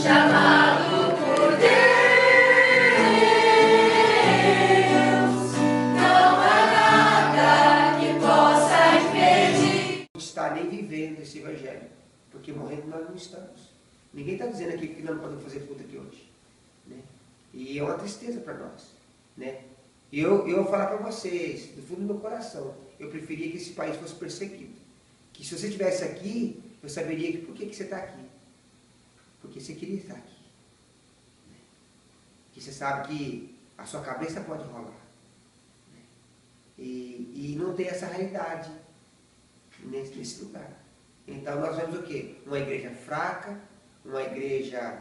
chamado por Deus, não há nada que possa impedir. Não está nem vivendo esse evangelho, porque morrendo nós não estamos. Ninguém está dizendo aqui que não podemos fazer culto aqui hoje, né? E é uma tristeza para nós, né? E eu vou falar para vocês, do fundo do meu coração, eu preferia que esse país fosse perseguido. Que se você estivesse aqui, eu saberia que, por que você está aqui. Porque você queria estar aqui. Que você sabe que a sua cabeça pode rolar. E não tem essa realidade nesse lugar. Então nós vemos o quê? Uma igreja fraca, uma igreja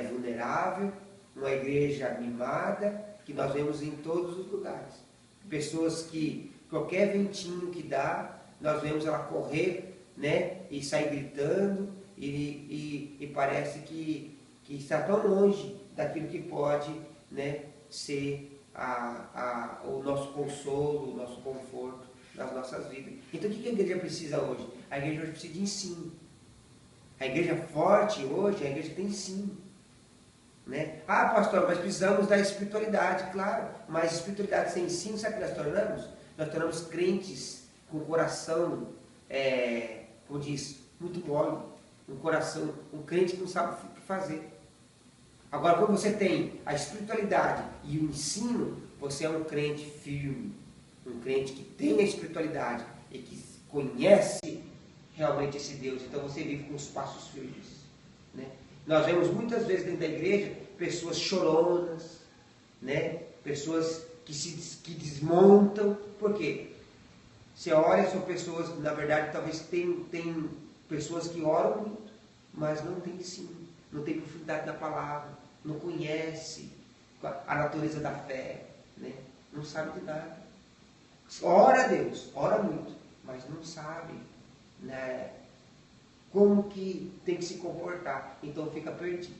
vulnerável, uma igreja mimada, que nós vemos em todos os lugares. Pessoas que qualquer ventinho que dá, nós vemos ela correr, né, e sair gritando, e parece que está tão longe daquilo que pode, né, ser o nosso consolo, o nosso conforto nas nossas vidas. Então o que a igreja precisa hoje? A igreja hoje precisa de ensino. A igreja forte hoje é a igreja que tem ensino. Né? Ah, pastor, mas precisamos da espiritualidade, claro, mas espiritualidade sem ensino, sabe o que nós tornamos? Nós tornamos crentes com o coração, como diz, muito mole, um crente que não sabe o que fazer. Agora, quando você tem a espiritualidade e o ensino, você é um crente firme, um crente que tem a espiritualidade e que conhece realmente esse Deus. Então você vive com os passos firmes, né? Nós vemos muitas vezes dentro da igreja pessoas choronas, né? Pessoas que desmontam. Por quê? Você olha, são pessoas, na verdade, talvez tem pessoas que oram muito, mas não tem ensino, não tem profundidade da palavra, não conhece a natureza da fé, né? Não sabe de nada. Ora a Deus, ora muito, mas não sabe, né, como que tem que se comportar, então fica perdido.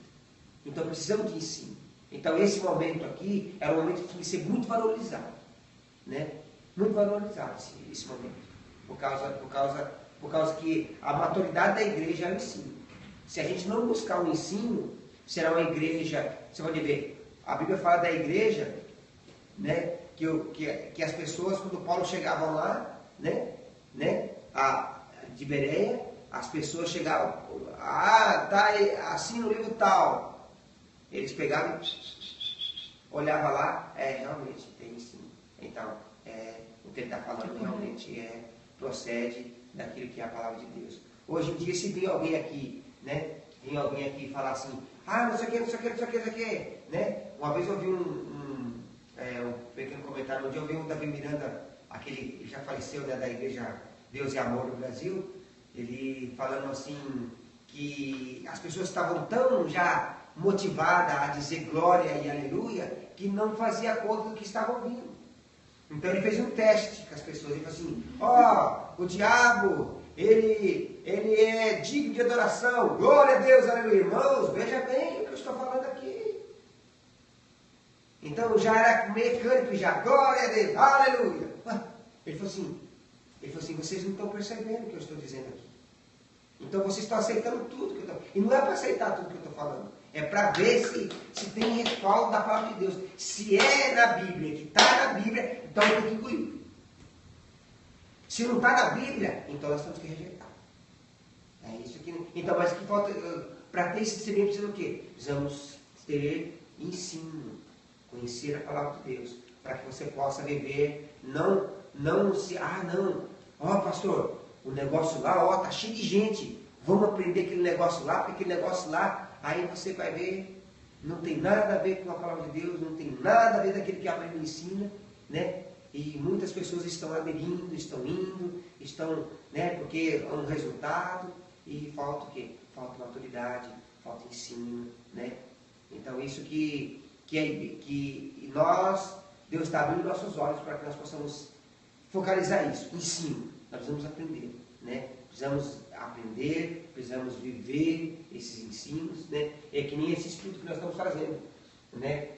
Então precisamos de ensino. Então esse momento aqui é um momento que tem que ser muito valorizado, né? Muito valorizado esse momento, por causa que a maturidade da igreja é o ensino. Se a gente não buscar o ensino, será uma igreja, você pode ver, a Bíblia fala da igreja, né, que as pessoas, quando Paulo chegava lá, né, de Bereia, as pessoas chegavam, tá assim no livro tal. Eles pegavam, olhavam lá, realmente tem ensino. Então, o que ele está falando realmente procede daquilo que é a palavra de Deus. Hoje em dia, se vem alguém aqui, né, falar assim, não sei o que, não sei o que, não sei o que, não sei o que, né? Uma vez eu vi um pequeno comentário, um dia eu vi o Davi Miranda, aquele já faleceu, né, da igreja Deus e Amor no Brasil, ele falando assim, que as pessoas estavam tão já motivadas a dizer glória e aleluia, que não fazia conta do que estavam ouvindo. Então ele fez um teste com as pessoas, ele falou assim, o diabo, ele é digno de adoração, glória a Deus, aleluia. Irmãos, veja bem o que eu estou falando aqui. Então já era mecânico, já, glória a Deus, aleluia. Ele falou assim, vocês não estão percebendo o que eu estou dizendo aqui. Então vocês estão aceitando tudo que eu estou falando. E não é para aceitar tudo que eu estou falando. É para ver se tem respaldo da palavra de Deus. Se é na Bíblia, que está na Bíblia, então tem que engolir. Se não está na Bíblia, então nós temos que rejeitar. É isso aqui. Então, mas que falta, para ter esse discernimento, precisa do quê? Precisamos ter ensino, conhecer a palavra de Deus, para que você possa viver, pastor, o negócio lá, tá cheio de gente, vamos aprender aquele negócio lá, porque aquele negócio lá, aí você vai ver, não tem nada a ver com a palavra de Deus, não tem nada a ver daquilo que a Bíblia ensina, né? E muitas pessoas estão aderindo, estão indo, né, porque é um resultado, e falta o quê? Falta maturidade, falta ensino, né? Então isso que nós, Deus está abrindo nossos olhos para que nós possamos focalizar isso, ensino. Nós precisamos aprender, né? Precisamos viver esses ensinos, né? É que nem esse estudo que nós estamos fazendo, né?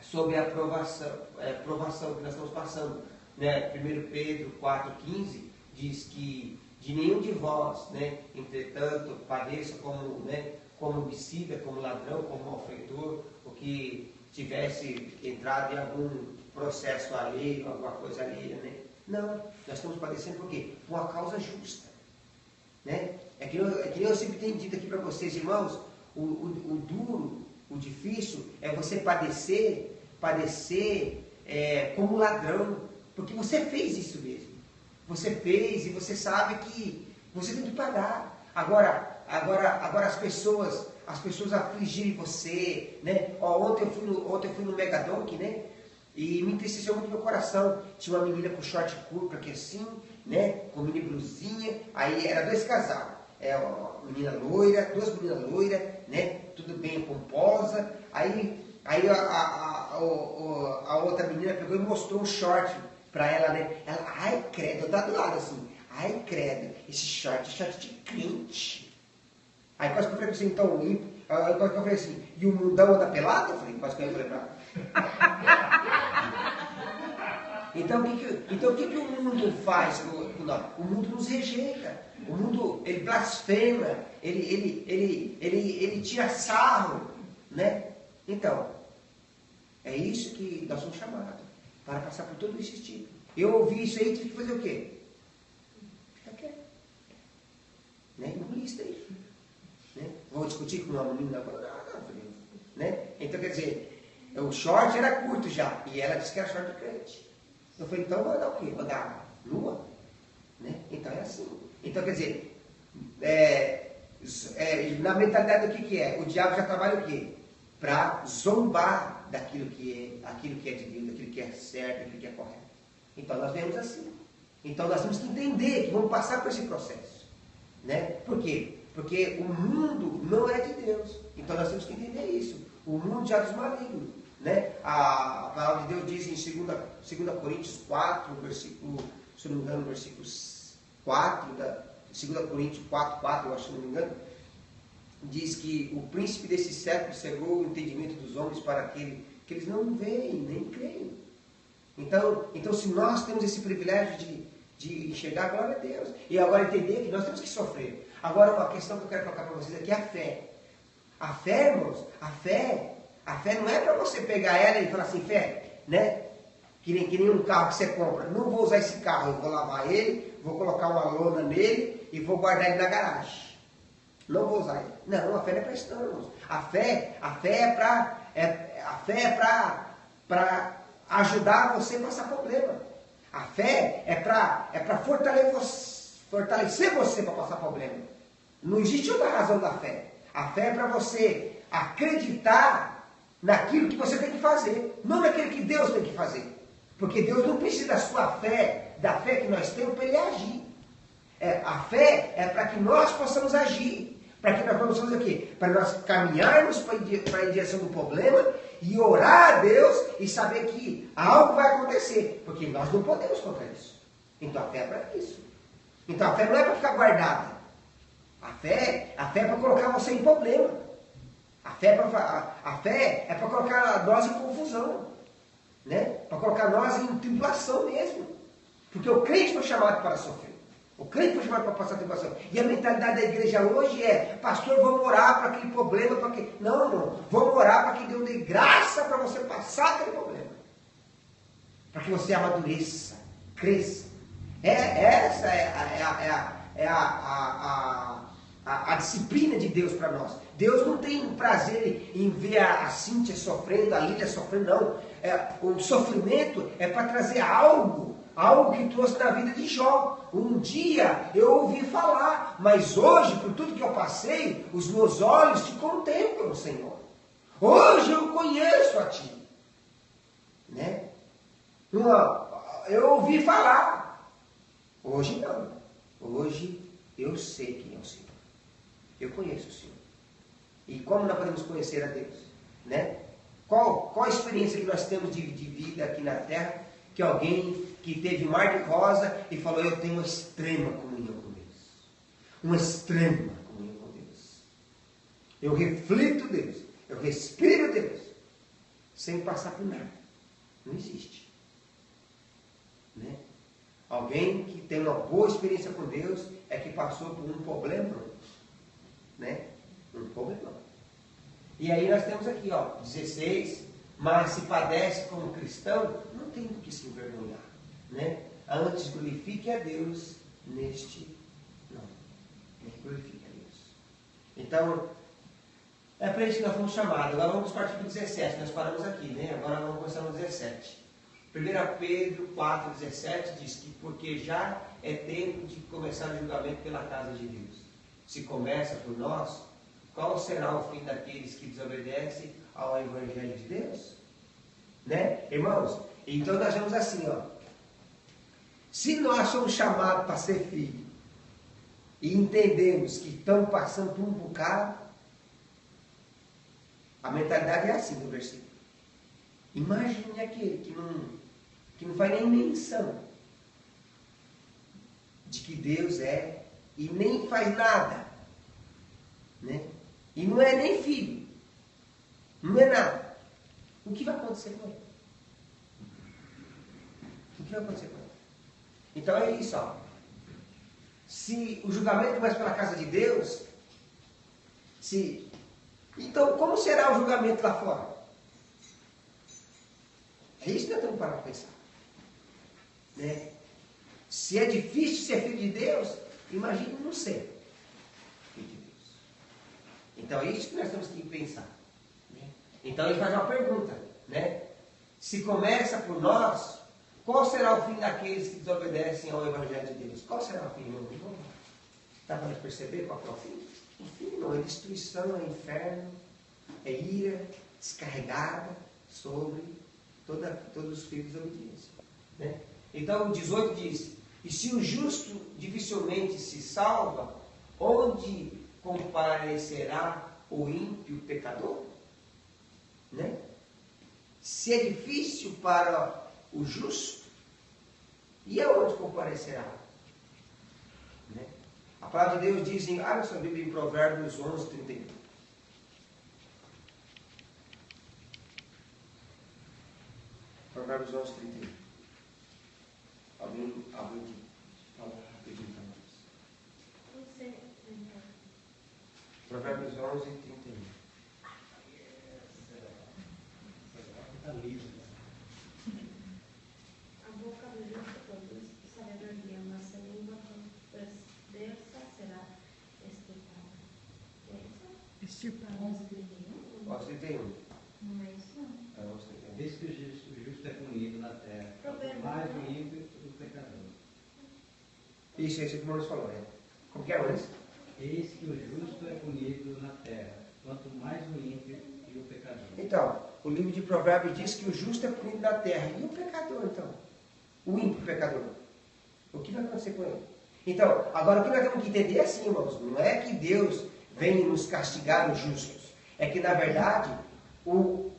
Sobre a provação que nós estamos passando, né? 1 Pedro 4,15 diz que de nenhum de vós, né? Entretanto, padeça como, né? Como homicida, como ladrão, como malfeitor, ou que tivesse entrado em algum processo alheio, alguma coisa alheia, né? Não, nós estamos padecendo por quê? Por uma causa justa, né? É que eu sempre tenho dito aqui para vocês, irmãos, o duro, o difícil é você padecer como ladrão, porque você fez isso mesmo. Você fez e você sabe que você tem que pagar. Agora as pessoas afligirem você, né? Ontem eu fui no Megadonk, né? E me entristeceu muito meu coração. Tinha uma menina com short curto aqui assim, né? Com mini blusinha. Aí era dois casais. Uma menina loira, duas meninas loiras, né? Tudo bem pomposa. Aí a outra menina pegou e mostrou um short pra ela, né? Ela, ai credo, tá do lado assim. Ai credo, esse short é short de crente. Aí quase que eu falei assim, então, quase que eu falei assim, e o mundão anda pelado? Eu falei, quase que eu falei pra ela. Então o que o mundo faz com nós? O mundo nos rejeita. O mundo, ele blasfema, ele tira sarro, né? Então, é isso que nós somos chamados, para passar por todo esse tipo. Eu ouvi isso aí, tive que fazer o quê? Fica quieto. Né? Engolir isso daí. Né? Vou discutir com uma menina agora? Não, né? Então, quer dizer, o short era curto já, e ela disse que era short de crente. Eu falei, então vai dar o quê? Vai dar lua? Né? Então é assim. Então, quer dizer, na mentalidade do que é? O diabo já trabalha o quê? Para zombar daquilo que é de Deus, daquilo que é certo, daquilo que é correto. Então nós vemos assim. Então nós temos que entender que vamos passar por esse processo. Né? Por quê? Porque o mundo não é de Deus. Então nós temos que entender isso. O mundo já é dos malignos. Né? A palavra de Deus diz em 2 Coríntios 4, versículo, se não me engano, versículo 4, 2 Coríntios 4, eu acho, se não me engano, diz que o príncipe desse século cegou o entendimento dos homens para que eles não veem, nem creem. Então se nós temos esse privilégio de enxergar a glória de Deus, e agora entender que nós temos que sofrer. Agora, uma questão que eu quero colocar para vocês aqui é a fé. A fé, irmãos, a fé não é para você pegar ela e falar assim, fé, né? Que nem um carro que você compra. Não vou usar esse carro, eu vou lavar ele, vou colocar uma lona nele e vou guardar ele na garagem. Não vou usar ele. Não, a fé não é para isso não, irmãos. A fé é para ajudar você a passar problema. A fé é para fortalecer você para passar problema. Não existe outra razão da fé. A fé é para você acreditar naquilo que você tem que fazer, não naquilo que Deus tem que fazer. Porque Deus não precisa da sua fé, da fé que nós temos para Ele agir. A fé é para que nós possamos agir. Para que nós possamos fazer o quê? Para nós caminharmos para a direção do problema e orar a Deus e saber que algo vai acontecer. Porque nós não podemos contra isso. Então a fé é para isso. Então a fé não é para ficar guardada. A fé é para colocar você em problema. A fé é para colocar nós em confusão. Né? Para colocar nós em tribulação mesmo. Porque o crente foi chamado para sofrer. O crente foi chamado para passar tribulação. E a mentalidade da igreja hoje é, pastor, vamos orar para aquele problema. Não, irmão, vamos orar para que Deus dê graça para você passar aquele problema. Para que você amadureça, cresça. Essa é a disciplina de Deus para nós. Deus não tem prazer em ver a Cíntia sofrendo, a Lídia sofrendo, não. O sofrimento é para trazer algo que trouxe na vida de Jó. Um dia eu ouvi falar, mas hoje, por tudo que eu passei, os meus olhos te contemplam, Senhor. Hoje eu conheço a Ti. Né? Eu ouvi falar. Hoje não. Hoje eu sei quem é o Senhor. Eu conheço o Senhor. E como nós podemos conhecer a Deus? Né? Qual a experiência que nós temos de vida aqui na terra? Que alguém que teve mar de rosa e falou, eu tenho uma extrema comunhão com Deus. Uma extrema comunhão com Deus. Eu reflito Deus. Eu respiro Deus. Sem passar por nada. Não existe. Né? Alguém que tem uma boa experiência com Deus é que passou por um problema, né? Um problema. E aí nós temos aqui, ó, 16, mas se padece como cristão, não tem do que se envergonhar, né? Antes glorifique a Deus neste nome. Glorifique a Deus. Então, é para isso que nós fomos chamados. Agora vamos para o artigo 17, nós paramos aqui, né? Agora vamos começar no 17. 1 Pedro 4,17 diz que porque já é tempo de começar o julgamento pela casa de Deus. Se começa por nós, qual será o fim daqueles que desobedecem ao Evangelho de Deus? Né? Irmãos, então nós vamos assim, ó. Se nós somos chamados para ser filhos e entendemos que estamos passando por um bocado, a mentalidade é assim no versículo. Imagine aquele que não faz nem menção de que Deus é e nem faz nada, né? E não é nem filho, não é nada. O que vai acontecer com ele? O que vai acontecer com ele? Então é isso, ó. Se o julgamento vai pela casa de Deus, então como será o julgamento lá fora? É isso que nós temos para pensar. Né? Se é difícil ser filho de Deus, imagine não ser filho de Deus. Então é isso que nós temos que pensar. Né? Então ele faz uma pergunta, né? Se começa por nós, qual será o fim daqueles que desobedecem ao Evangelho de Deus? Qual será o fim? Dá para perceber qual é o fim? O fim não é destruição, é inferno, é ira descarregada sobre todos os filhos da obediência. Né? Então o 18 diz, e se o justo dificilmente se salva, onde comparecerá o ímpio pecador? Né? Se é difícil para o justo, e aonde comparecerá? Né? A palavra de Deus diz na sua Bíblia em Provérbios 11, 31. Provérbios 11, 31. Alguém fala rapidinho para nós. Provérbios 11, 31. Está livre. A boca do justo produz sabedoria, mas a língua transgressa será extirpada. É isso? Extirpado. 11, 31. Não é isso, não. É 11, 31. Eis que o justo é punido na terra, Provérbio, mais né? o ímpio do pecador. Isso, é isso que o Maurício falou, né? Como que é, Maurício? Eis que o justo é punido na terra, quanto mais o ímpio e o pecador. Então, o livro de Provérbios diz que o justo é punido na terra. E o pecador, então? O ímpio pecador. O que vai acontecer com ele? Então, agora o que nós temos que entender é assim, irmãos. Não é que Deus vem nos castigar os justos. É que, na verdade, o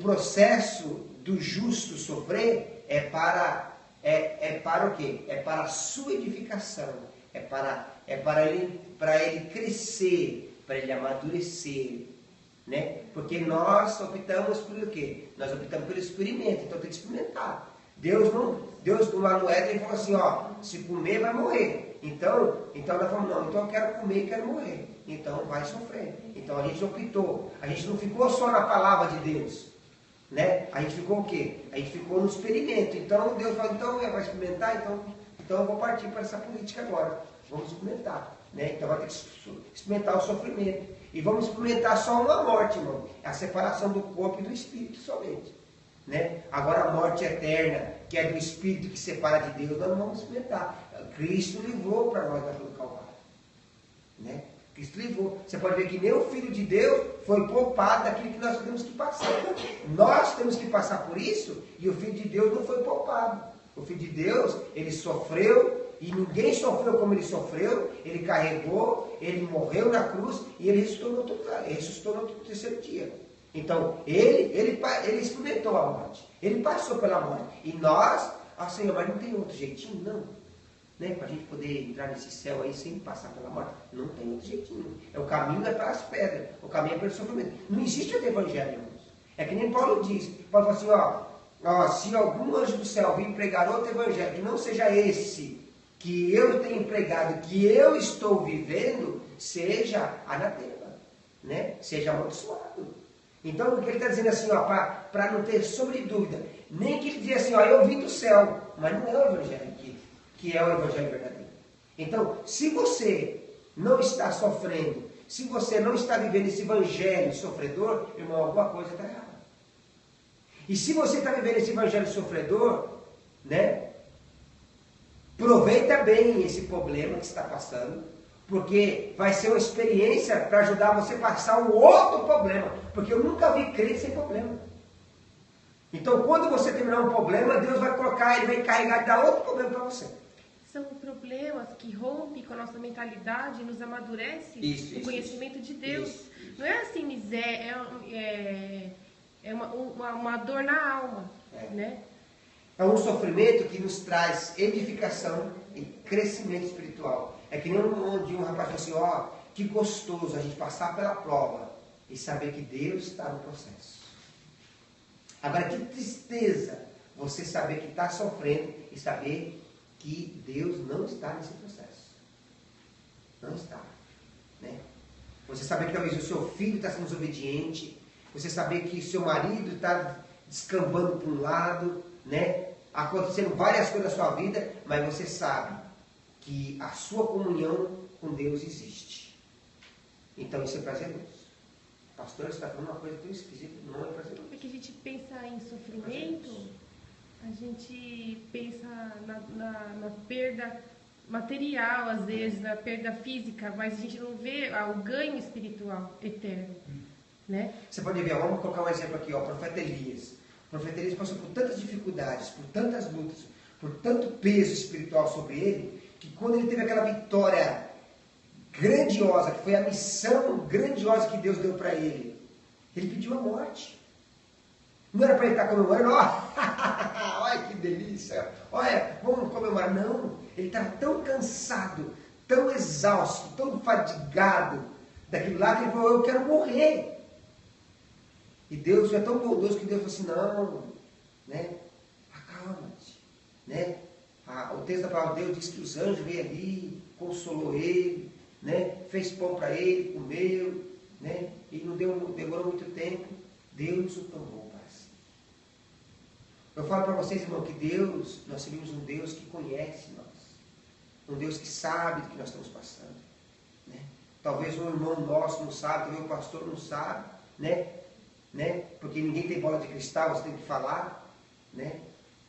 processo do justo sofrer é para o quê? É para a sua edificação. É para ele crescer, para ele amadurecer. Né? Porque nós optamos por o quê? Nós optamos pelo experimento, então tem que experimentar. Deus lá no Éden falou assim, ó, se comer vai morrer. Então nós falamos, não, então eu quero comer e quero morrer. Então vai sofrer. Então a gente optou, a gente não ficou só na palavra de Deus. Né? A gente ficou o quê? A gente ficou no experimento. Então Deus falou, então vai experimentar, então eu vou partir para essa política agora. Vamos experimentar. Né? Então vai ter que experimentar o sofrimento. E vamos experimentar só uma morte, irmão. É a separação do corpo e do espírito somente. Né? Agora a morte eterna, que é do espírito que separa de Deus, nós não vamos experimentar. Cristo livrou para nós da cruz do Calvário. Né? Cristo livrou. Você pode ver que nem o Filho de Deus foi poupado daquilo que nós temos que passar. Nós temos que passar por isso e o Filho de Deus não foi poupado. O Filho de Deus, ele sofreu e ninguém sofreu como ele sofreu. Ele carregou, ele morreu na cruz e ele ressuscitou no terceiro dia. Então, ele experimentou a morte. Ele passou pela morte. E nós, Senhor, mas não tem outro jeitinho? Não. Né? Para a gente poder entrar nesse céu aí sem passar pela morte. Não tem outro jeitinho. O caminho é para as pedras. O caminho é para o sofrimento. Não existe outro evangelho, irmãos. É que nem Paulo diz. Paulo fala assim, ó, se algum anjo do céu vir pregar outro evangelho, que não seja esse que eu tenho pregado, que eu estou vivendo, seja anatema, né? Seja amaldiçoado. Então, o que ele está dizendo assim, para não ter sobre dúvida, nem que ele diga assim, eu vim do céu, mas não é o evangelho que é o evangelho verdadeiro. Então, se você não está sofrendo, se você não está vivendo esse evangelho sofredor, irmão, alguma coisa está errada. E se você está vivendo esse evangelho sofredor, né? Aproveita bem esse problema que você está passando, porque vai ser uma experiência para ajudar você a passar um outro problema. Porque eu nunca vi crente sem problema. Então, quando você terminar um problema, Deus vai colocar, Ele vai encarregar de dar outro problema para você. São problemas que rompem com a nossa mentalidade e nos amadurece o conhecimento de Deus. Isso. Não é assim miséria, é uma dor na alma, né? É um sofrimento que nos traz edificação e crescimento espiritual. É que nem onde um rapaz falou assim, que gostoso a gente passar pela prova e saber que Deus está no processo. Agora, que tristeza você saber que está sofrendo e saber que Deus não está nesse processo. Não está. Né? Você saber que talvez o seu filho está sendo desobediente, você saber que o seu marido está descambando para um lado, né? Acontecendo várias coisas na sua vida, mas você sabe que a sua comunhão com Deus existe. Então isso é prazeroso. Pastor, você está falando uma coisa tão esquisita, não é prazeroso. Porque a gente pensa em sofrimento, a gente pensa na perda material, às vezes, na perda física, mas a gente não vê o ganho espiritual eterno. Né? Você pode ver, vamos colocar um exemplo aqui, o profeta Elias. O profeta Elias passou por tantas dificuldades, por tantas lutas, por tanto peso espiritual sobre ele, que quando ele teve aquela vitória grandiosa, que foi a missão grandiosa que Deus deu para ele, ele pediu a morte. Não era para ele estar comemorando, olha que delícia, olha, vamos comemorar. Não, ele estava tão cansado, tão exausto, tão fadigado daquilo lá, que ele falou, eu quero morrer. E Deus é tão bondoso que Deus falou assim, não, né? Acalma-te, né? O texto da palavra de Deus diz que os anjos veio ali, consolou ele, né? Fez pão para ele, comeu, né? E não demorou muito tempo, Deus o tomou para si. Eu falo para vocês, irmão, que Deus, nós servimos um Deus que conhece nós, um Deus que sabe do que nós estamos passando, né? Talvez um irmão nosso não sabe, talvez o pastor não sabe, né? Porque ninguém tem bola de cristal, você tem que falar, né?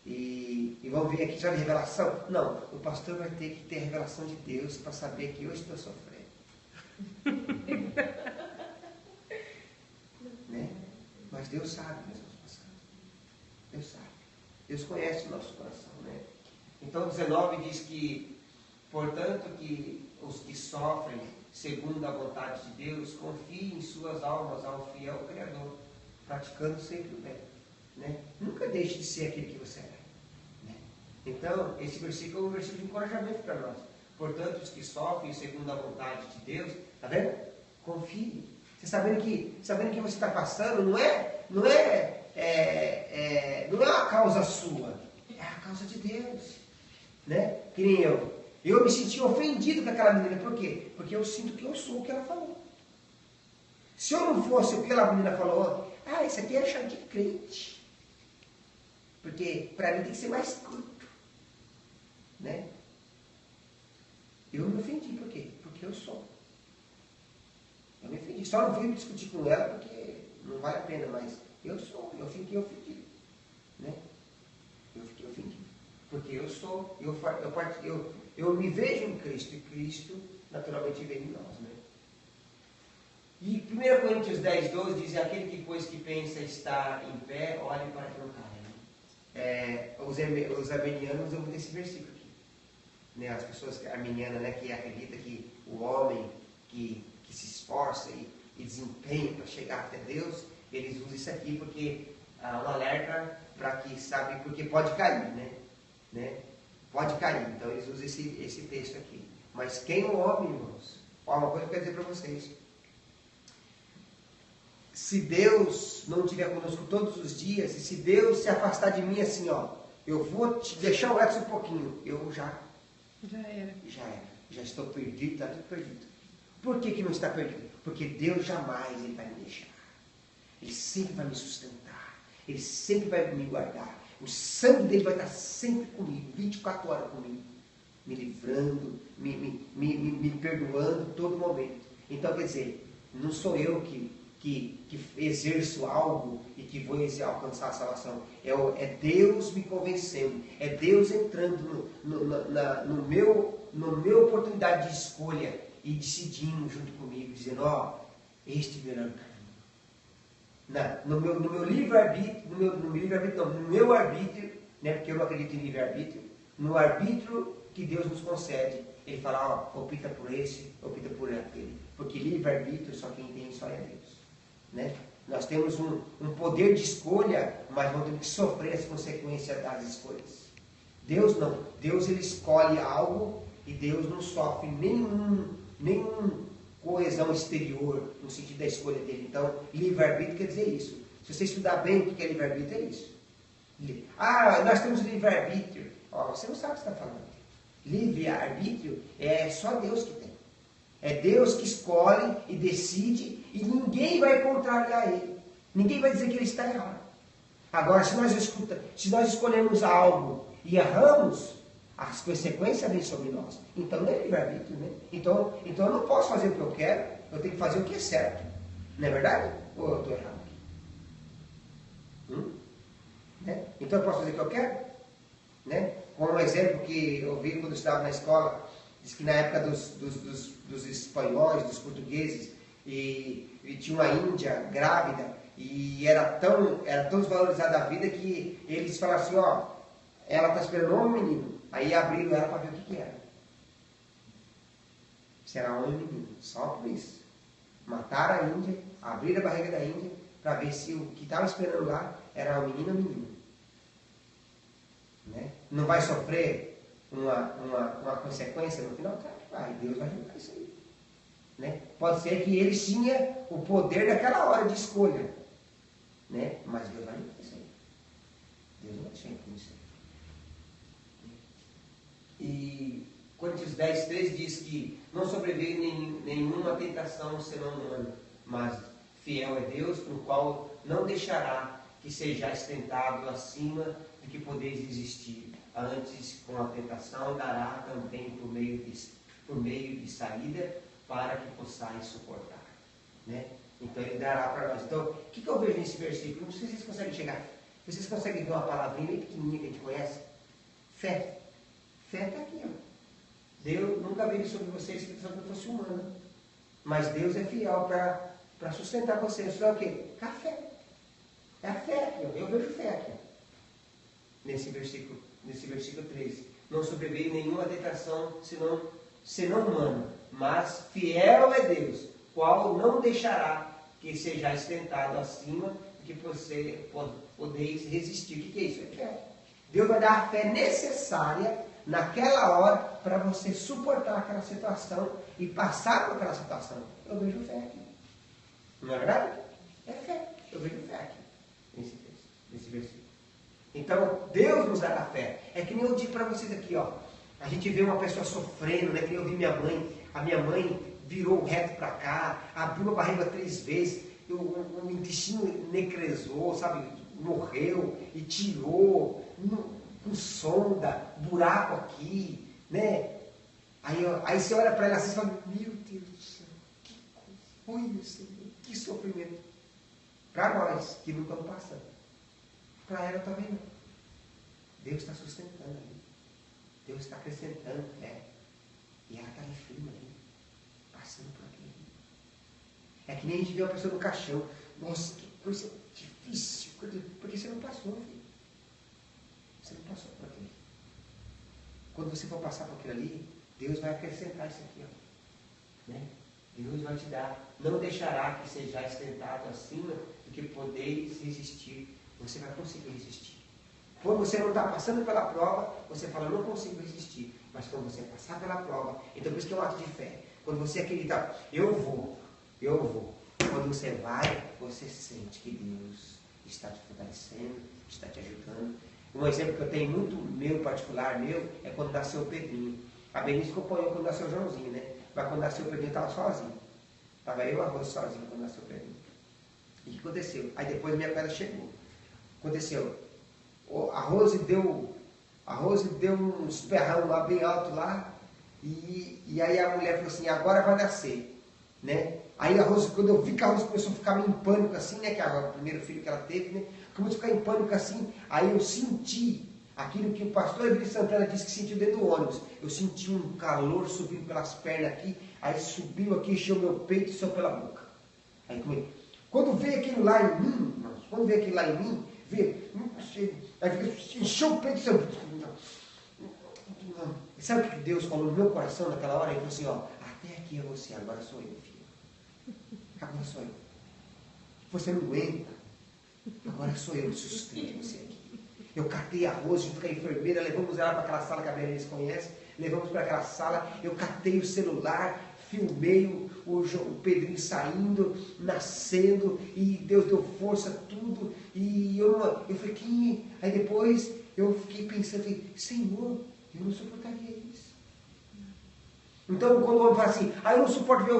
E vamos ver aqui já de revelação. Não, o pastor vai ter que ter a revelação de Deus para saber que eu estou sofrendo. Né? Mas Deus sabe o que nós estamos passando. Deus sabe. Deus conhece o nosso coração, né? Então 19 diz que, portanto, que os que sofrem segundo a vontade de Deus, confiem em suas almas ao fiel Criador, praticando sempre o bem. Né? Nunca deixe de ser aquele que você é. Né? Então, esse versículo é um versículo de encorajamento para nós. Portanto, os que sofrem segundo a vontade de Deus, está vendo? Confie. Você sabendo que você está passando, não é uma causa sua, é a causa de Deus. Né? Que nem eu. Eu me senti ofendido com aquela menina. Por quê? Porque eu sinto que eu sou o que ela falou. Se eu não fosse o que aquela menina falou, isso aqui é chá de crente. Porque para mim tem que ser mais curto. Né? Eu me ofendi. Por quê? Porque eu sou. Eu me ofendi. Só não fui discutir com ela porque não vale a pena, mas eu sou. Eu fiquei ofendido. Né? Eu fiquei ofendido. Porque eu sou. Eu me vejo em Cristo, e Cristo naturalmente vem em nós, né? E 1 Coríntios 10, 12 diz, aquele que pois que pensa estar em pé, olhe para que não caia. Os armenianos usam muito esse versículo aqui. Né? As pessoas armenianas, né, que acreditam que o homem que se esforça e desempenha para chegar até Deus, eles usam isso aqui porque um alerta para que sabe, porque pode cair, né? Pode cair, então eles usam esse texto aqui. Mas quem é o homem, irmãos? Uma coisa que eu quero dizer para vocês. se Deus não estiver conosco todos os dias, e se Deus se afastar de mim assim, ó, eu vou te deixar o Edson um pouquinho, eu já era. Já estou perdido, está tudo perdido. Por que não está perdido? Porque Deus jamais ele vai me deixar. Ele sempre vai me sustentar. Ele sempre vai me guardar. O sangue dele vai estar sempre comigo, 24 horas comigo, me livrando, me perdoando todo momento. Então, quer dizer, não sou eu que exerço algo e que vou alcançar a salvação. É Deus me convencendo. É Deus entrando no meu oportunidade de escolha e decidindo junto comigo, dizendo, ó, este é o melhor caminho. No meu livre-arbítrio, no meu arbítrio, né, porque eu não acredito em livre-arbítrio, no arbítrio que Deus nos concede, ele fala, ó, opta por esse, opta por aquele. Porque livre-arbítrio só quem tem só é Deus. Né? Nós temos um poder de escolha, mas vamos ter que sofrer as consequências das escolhas. Deus não. Deus ele escolhe algo e Deus não sofre nenhum coesão exterior no sentido da escolha dele. Então, livre-arbítrio quer dizer isso. Se você estudar bem o que é livre-arbítrio, é isso. Nós temos livre-arbítrio. Você não sabe o que você está falando. Livre-arbítrio é só Deus que tem. É Deus que escolhe e decide e ninguém vai contrariar ele. Ninguém vai dizer que ele está errado. Agora, se nós escolhemos algo e erramos, as consequências vêm sobre nós. Então não é livre-arbítrio, né? Então eu não posso fazer o que eu quero, eu tenho que fazer o que é certo. Não é verdade? Ou eu estou errado aqui? Né? Então eu posso fazer o que eu quero? Né? Como um exemplo que eu vi quando eu estava na escola, diz que na época dos espanhóis, dos portugueses, e tinha uma índia grávida, e era tão desvalorizada a vida que eles falaram assim, ó, ela está esperando um menino. Aí abriram ela para ver o que era. Se era homem ou menino, só por isso. Mataram a índia, abriram a barriga da índia, para ver se o que estava esperando lá era um menino ou menino. Né? Não vai sofrer uma consequência no final? Claro que vai, Deus vai julgar isso aí. Né? Pode ser que eles tinham o poder daquela hora de escolha. Né? Mas Deus vai julgar isso aí. Deus não vai deixar isso. E Coríntios 10, 3 diz que não sobreveio nenhuma tentação senão humana, mas fiel é Deus, no qual não deixará que sejais tentado acima do que podeis resistir. Antes, com a tentação, dará também por meio de saída, para que possais suportar. Né? Então ele dará para nós. Então, o que eu vejo nesse versículo? Não sei se vocês conseguem chegar. Vocês conseguem ver uma palavrinha bem pequenininha que a gente conhece? Fé. Fé está aqui, ó. Deus nunca veio sobre vocês que não fosse humana. Mas Deus é fiel para sustentar vocês. Isso é o quê? É a fé. É a fé aqui, ó. Eu vejo fé aqui. Nesse versículo 13. Não sobreveio nenhuma tentação senão humana. Mas fiel é Deus, qual não deixará que sejais tentado acima do que você podeis resistir. O que é isso? É fé. Deus vai dar a fé necessária naquela hora para você suportar aquela situação e passar por aquela situação. Eu vejo fé aqui. Não é verdade? É fé. Eu vejo fé aqui. Nesse versículo. Então, Deus nos dá a fé. É que nem eu digo para vocês aqui, ó. A gente vê uma pessoa sofrendo, né? Que nem eu vi minha mãe. A minha mãe virou reto para cá, abriu a barriga 3 vezes, o intestino necrosou, sabe? Morreu e tirou, com sonda, buraco aqui, né? Aí você olha para ela assim e fala, meu Deus do céu, que coisa, Senhor, que sofrimento. Para nós que não estamos passando. Para ela também não. Deus está sustentando ali. Deus está acrescentando fé. E ela está ali firme ali, passando por aquilo. É que nem a gente vê uma pessoa no caixão. Nossa, que coisa difícil. Porque você não passou, filho. Você não passou por aquilo. Quando você for passar por aquilo ali, Deus vai acrescentar isso aqui, ó. Né? Deus vai te dar. Não deixará que sejais tentado acima do que podeis resistir. Você vai conseguir resistir. Quando você não está passando pela prova, você fala, não consigo resistir. Mas quando você passar pela prova, então por isso que é um ato de fé. Quando você acredita, eu vou. quando você vai, você sente que Deus está te fortalecendo, está te ajudando. Um exemplo que eu tenho muito meu, particular meu, é quando nasceu o Pedrinho. A Benícia acompanhou quando nasceu o Joãozinho, né? Mas quando nasceu o Pedrinho, eu estava sozinho. Estava eu e a Rose sozinho quando nasceu o Pedrinho. E o que aconteceu? Aí depois minha cunhada chegou. Aconteceu. A Rose deu um esperrão lá, bem alto lá. E aí a mulher falou assim, agora vai nascer. Né? Aí a Rose, quando eu vi que a Rose começou a ficar meio em pânico assim, né? Que é o primeiro filho que ela teve, né? Começou a ficar em pânico assim. Aí eu senti aquilo que o pastor Evir Santana disse que sentiu dentro do ônibus. Eu senti um calor subindo pelas pernas aqui. Aí subiu aqui, encheu meu peito e saiu pela boca. Aí quando veio aquilo lá em mim, aí encheu o peito e saiu. Sabe o que Deus falou no meu coração naquela hora? Ele falou assim, ó, até aqui é você, agora sou eu, filho. Agora sou eu. Você não aguenta. Agora sou eu que sustento você aqui. Eu catei a Rose junto com a enfermeira, levamos ela para aquela sala que a Berenice conhece, levamos para aquela sala, eu catei o celular, filmei o Pedrinho saindo, nascendo, e Deus deu força, tudo, e eu falei, que... Aí depois eu fiquei pensando, Senhor, eu não suportaria isso. Então quando o homem fala assim, eu não suporto ver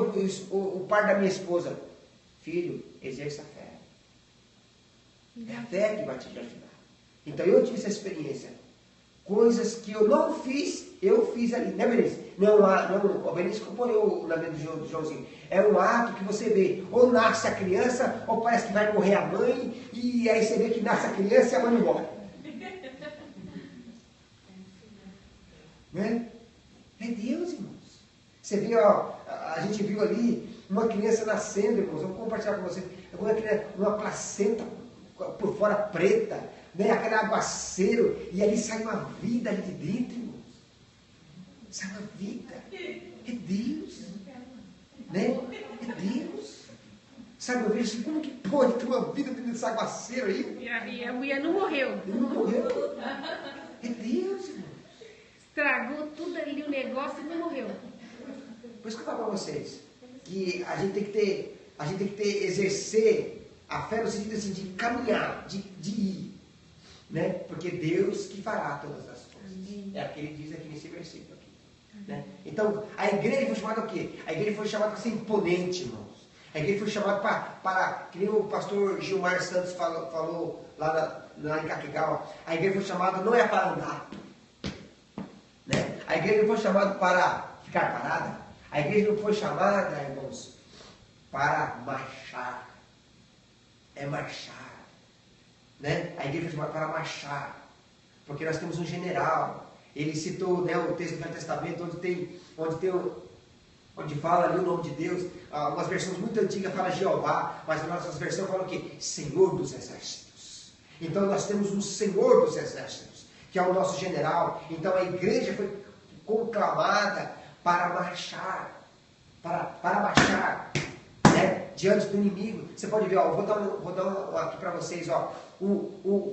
o par da minha esposa, filho, exerça a fé. É a fé que vai te ajudar. Então eu tive essa experiência. Coisas que eu não fiz, eu fiz ali. Né, Benício? O Benício acompanhou o nascimento do Joãozinho. É um ato que você vê. Ou nasce a criança, ou parece que vai morrer a mãe, e aí você vê que nasce a criança e a mãe não morre. Né? É Deus, irmãos. Você vê, a gente viu ali uma criança nascendo, irmãos. Vou compartilhar com vocês. Uma placenta por fora preta, né? Aquele aguaceiro, e ali sai uma vida ali de dentro, irmãos. Sai uma vida. É Deus. Né? É Deus. Sabe, eu vejo assim, como que pode ter uma vida dentro desse aguaceiro aí? E a mulher não morreu. Ele não morreu. É Deus, irmão. Estragou tudo ali o negócio e não morreu. Por isso que eu falo para vocês, que a gente tem que ter, exercer a fé no sentido assim, de caminhar, de ir. Né? Porque Deus que fará todas as coisas. É o que ele diz aqui nesse versículo. Aqui, né? Então, a igreja foi chamada o quê? A igreja foi chamada para ser imponente, irmãos. A igreja foi chamada para que nem o pastor Gilmar Santos falou lá em Caquegal, a igreja foi chamada não é para andar. Né? A igreja não foi chamada para ficar parada. A igreja não foi chamada, irmãos, para marchar. É marchar. Né? A igreja foi chamada para marchar. Porque nós temos um general. Ele citou, né, o texto do Velho Testamento, onde fala ali o nome de Deus. Umas versões muito antigas falam Jeová, mas as nossas versões falam o quê? Senhor dos Exércitos. Então nós temos um Senhor dos Exércitos, que é o nosso general. Então a igreja foi conclamada para marchar, para marchar, né, diante do inimigo. Você pode ver, vou dar um aqui para vocês,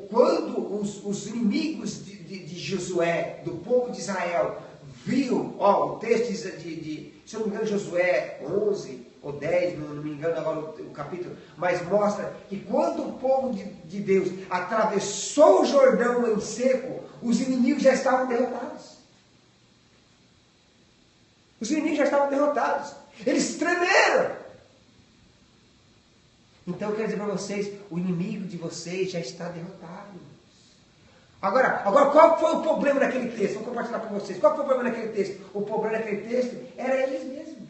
quando os inimigos de Josué, do povo de Israel, viu, o texto de se eu não me engano, Josué 11 ou 10, não me engano agora o capítulo, mas mostra que quando o povo de Deus atravessou o Jordão em seco, os inimigos já estavam derrotados. Os inimigos já estavam derrotados. Eles tremeram. Então eu quero dizer para vocês, o inimigo de vocês já está derrotado. Agora, qual foi o problema naquele texto? Vou compartilhar com vocês. Qual foi o problema naquele texto? O problema naquele texto era eles mesmos.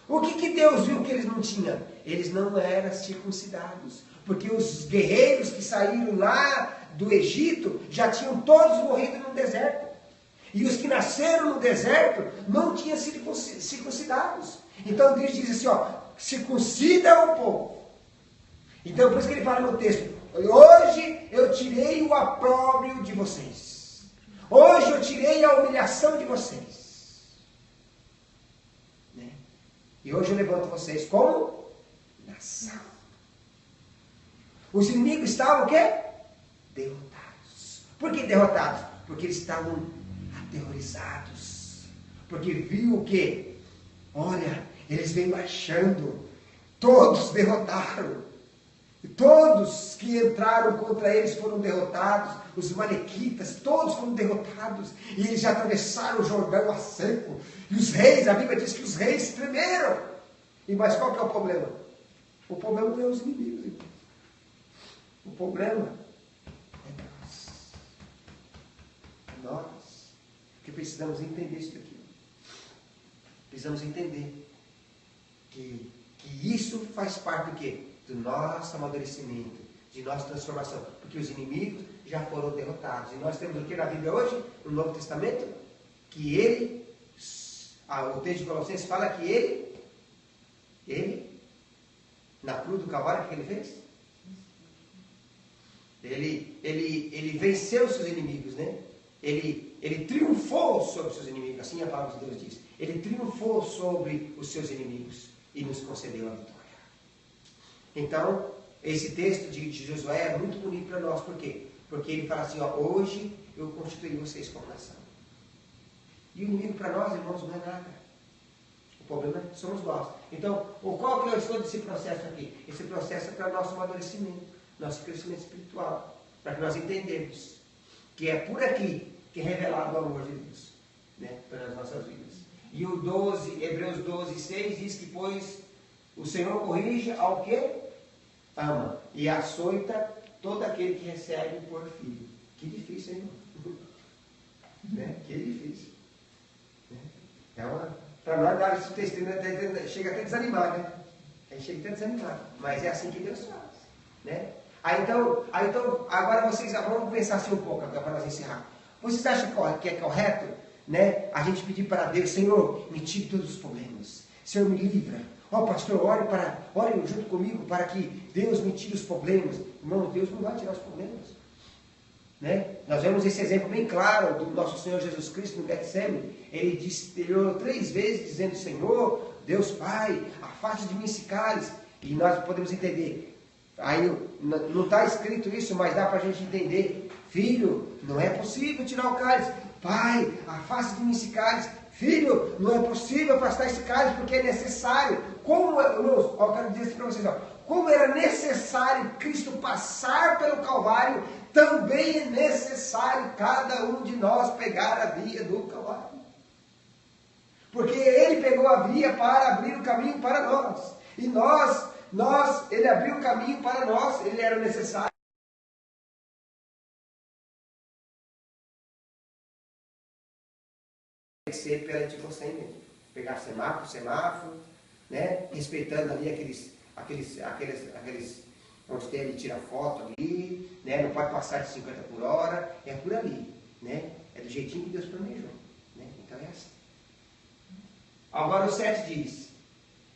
O que Deus viu que eles não tinham? Eles não eram circuncidados. Porque os guerreiros que saíram lá do Egito já tinham todos morrido no deserto. E os que nasceram no deserto não tinham sido circuncidados. Então Deus diz assim, circuncida o povo. Então por isso que ele fala no texto, hoje eu tirei o opróbrio de vocês. Hoje eu tirei a humilhação de vocês. Né? E hoje eu levanto vocês como nação. Os inimigos estavam o quê? Derrotados. Por que derrotados? Porque eles estavam aterrorizados. Porque viu o quê? Olha, eles vêm marchando. Todos derrotaram. Todos que entraram contra eles foram derrotados. Os malequitas, todos foram derrotados. E eles já atravessaram o Jordão a seco. E os reis, a Bíblia diz que os reis tremeram. Mas qual que é o problema? O problema não é os inimigos, irmão. O problema é nós. Nós que precisamos entender isso aqui. Precisamos entender que isso faz parte do quê? Do nosso amadurecimento, de nossa transformação. Porque os inimigos já foram derrotados. E nós temos o que na Bíblia hoje, no Novo Testamento? Que ele, o texto de Colossenses fala que ele, na cruz do Calvário, o que ele fez? Ele venceu os seus inimigos, né? Ele triunfou sobre os seus inimigos, assim a palavra de Deus diz. Ele triunfou sobre os seus inimigos e nos concedeu a vitória. Então, esse texto de Josué é muito bonito para nós. Por quê? Porque ele fala assim, ó, hoje eu constituí vocês como nação. E o inimigo para nós, irmãos, não é nada. O problema somos nós. Então, qual que é o estudo desse processo aqui? Esse processo é para nosso amadurecimento, nosso crescimento espiritual. Para que nós entendamos que é por aqui que é revelado o amor de Deus, né, para as nossas vidas. E o Hebreus 12, 6 diz que, pois, o Senhor corrige ao que ama e açoita todo aquele que recebe por filho. Que difícil, hein, irmão? Né? Que difícil. Para nós dar esse testemunho, chega até a desanimar, né? A gente chega até a desanimar. Mas é assim que Deus faz. Né? Então, agora vocês vamos pensar assim um pouco, para nós encerrar. Vocês acham que é correto, né, a gente pedir para Deus, Senhor, me tire todos os problemas. Senhor, me livra. Ó, pastor, ore junto comigo para que Deus me tire os problemas. Irmão, Deus não vai tirar os problemas. Né? Nós vemos esse exemplo bem claro do nosso Senhor Jesus Cristo no Getsemane. Ele orou 3 vezes dizendo, Senhor, Deus Pai, afaste de mim esse cálice. E nós podemos entender. Aí não está escrito isso, mas dá para a gente entender. Filho, não é possível tirar o cálice. Pai, afaste de mim esse cálice. Filho, não é possível afastar esse cálice porque é necessário. Irmãos, eu quero dizer isso para vocês. Como era necessário Cristo passar pelo Calvário, também é necessário cada um de nós pegar a via do Calvário. Porque Ele pegou a via para abrir o caminho para nós. E Ele abriu o caminho para nós. Ele era necessário. Ser perante você mesmo. Pegar semáforo, né? Respeitando ali aqueles onde tem, ele tira foto ali, né? Não pode passar de 50 por hora, é por ali, né? É do jeitinho que Deus planejou, né? Então é assim. Agora o 7 diz,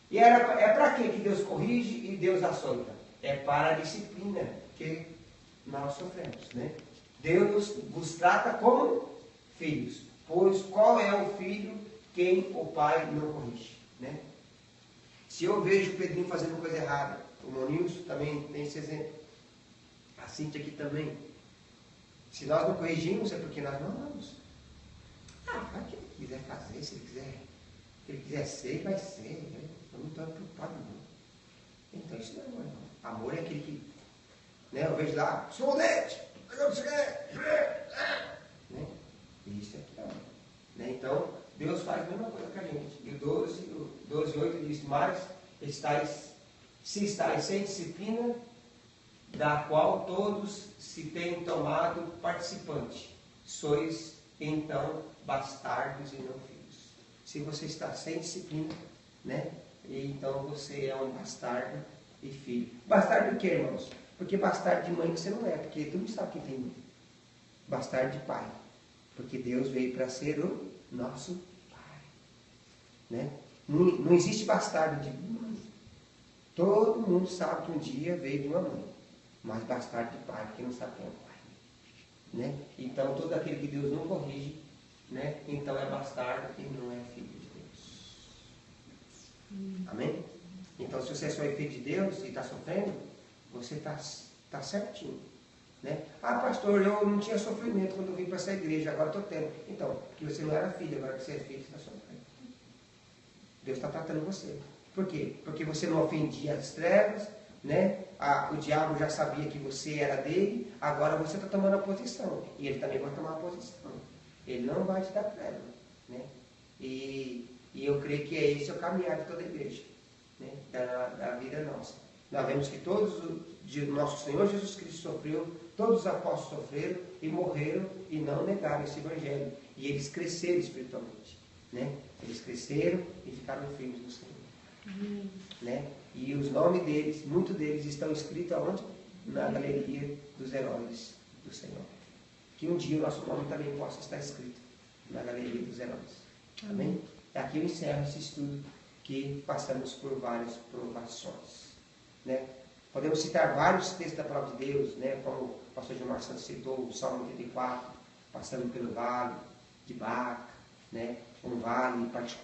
e é para que Deus corrige e Deus açoita? É para a disciplina que nós sofremos, né? Deus vos trata como filhos. Pois qual é o filho quem o pai não corrige? Né? Se eu vejo o Pedrinho fazendo coisa errada, o Monilson também tem esse exemplo, a Cíntia aqui também. Se nós não corrigimos, é porque nós não amamos. Faz o que ele quiser fazer, se ele quiser ser, vai ser. Né? Eu não estou preocupado, não. Então isso não é amor, não. Amor é aquele que, né, eu vejo lá, sou dente, né? Isso aqui é amor. Né? Então, Deus faz a mesma coisa com a gente. E o 12:8 diz, mas se estáis sem disciplina, da qual todos se têm tomado participante, sois então bastardos e não filhos. Se você está sem disciplina, né? E então você é um bastardo e filho. Bastardo de quê, irmãos? Porque bastardo de mãe você não é, porque tu não sabe quem tem mãe. Bastardo de pai. Porque Deus veio para ser o nosso Pai. Né? Não existe bastardo de mãe. Todo mundo sabe que um dia veio de uma mãe. Mas bastardo de pai, porque não sabe quem é o pai. Né? Então, todo aquele que Deus não corrige, né? Então é bastardo e não é filho de Deus. Amém? Então, se você é só filho de Deus e está sofrendo, você está certinho. Né? Pastor, eu não tinha sofrimento quando eu vim para essa igreja, agora estou tendo. Então, porque você não era filho, agora que você é filho, você está sofrendo. Deus está tratando você. Por quê? Porque você não ofendia as trevas, né? O diabo já sabia que você era dele, agora você está tomando a posição. E ele também vai tomar a posição. Ele não vai te dar treva, né? E eu creio que é esse o caminhar de toda a igreja, né? Da vida nossa. Nós vemos que nosso Senhor Jesus Cristo sofreu, todos os apóstolos sofreram e morreram e não negaram esse evangelho. E eles cresceram espiritualmente, né? Eles cresceram e ficaram firmes no Senhor, né? E os nomes deles, muitos deles estão escritos aonde? Na galeria dos heróis do Senhor. Que um dia o nosso nome também possa estar escrito na galeria dos heróis. Amém? Aqui eu encerro esse estudo que passamos por várias provações, né? Podemos citar vários textos da palavra de Deus, né? Como o pastor Gilmar Santos citou, o Salmo 84, passando pelo vale de Baca, né? Um vale particular.